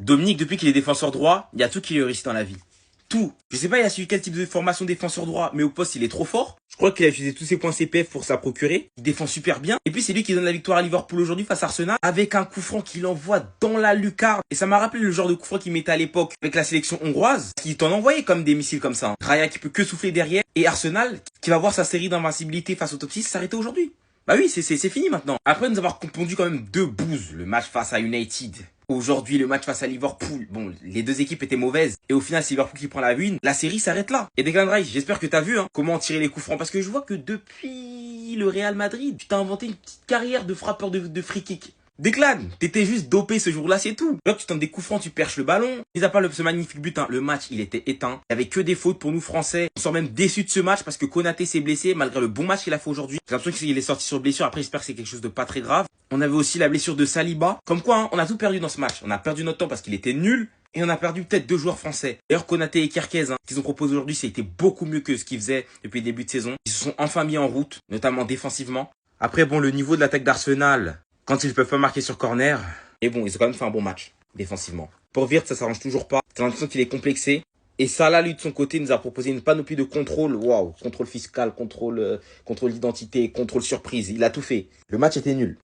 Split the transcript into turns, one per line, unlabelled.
Dominique, depuis qu'il est défenseur droit, il y a tout qui lui réussit dans la vie. Tout. Je sais pas, il a suivi quel type de formation défenseur droit, mais au poste, il est trop fort. Je crois qu'il a utilisé tous ses points CPF pour ça procurer. Il défend super bien. Et puis, c'est lui qui donne la victoire à Liverpool aujourd'hui face à Arsenal avec un coup franc qu'il envoie dans la lucarne. Et ça m'a rappelé le genre de coup franc qu'il mettait à l'époque avec la sélection hongroise. Qui t'en envoyait comme des missiles comme ça. Raya qui peut que souffler derrière. Et Arsenal qui va voir sa série d'invincibilité face au top 6 s'arrêter aujourd'hui. Bah oui, c'est fini maintenant. Après nous avoir pondu quand même deux bouses, le match face à United. Aujourd'hui, le match face à Liverpool. Bon, les deux équipes étaient mauvaises. Et au final, c'est Liverpool qui prend la win. La série s'arrête là. Et Declan Rice, j'espère que t'as vu comment tirer les coups francs. Parce que je vois que depuis le Real Madrid, tu t'as inventé une petite carrière de frappeur de free kick. Declan, t'étais juste dopé ce jour-là, c'est tout. Là, tu tentes des coups francs, tu perches le ballon. Mis à part ce magnifique but, le match, il était éteint. Il y avait que des fautes pour nous Français. On sort même déçus de ce match parce que Konaté s'est blessé malgré le bon match qu'il a fait aujourd'hui. J'ai l'impression qu'il est sorti sur blessure. Après, j'espère que c'est quelque chose de pas très grave. On avait aussi la blessure de Saliba. Comme quoi, on a tout perdu dans ce match. On a perdu notre temps parce qu'il était nul. Et on a perdu peut-être deux joueurs français. D'ailleurs, Konaté et Kerkez, qu'ils ont proposé aujourd'hui, c'était beaucoup mieux que ce qu'ils faisaient depuis le début de saison. Ils se sont enfin mis en route, notamment défensivement. Après, bon, le niveau de l'attaque d'Arsenal, quand ils peuvent pas marquer sur corner, et bon, ils ont quand même fait un bon match, défensivement. Pour Wirtz, ça s'arrange toujours pas. J'ai l'impression qu'il est complexé. Et Salah, lui, de son côté, nous a proposé une panoplie de contrôle. Waouh, contrôle fiscal, contrôle d'identité, contrôle surprise. Il a tout fait. Le match était nul.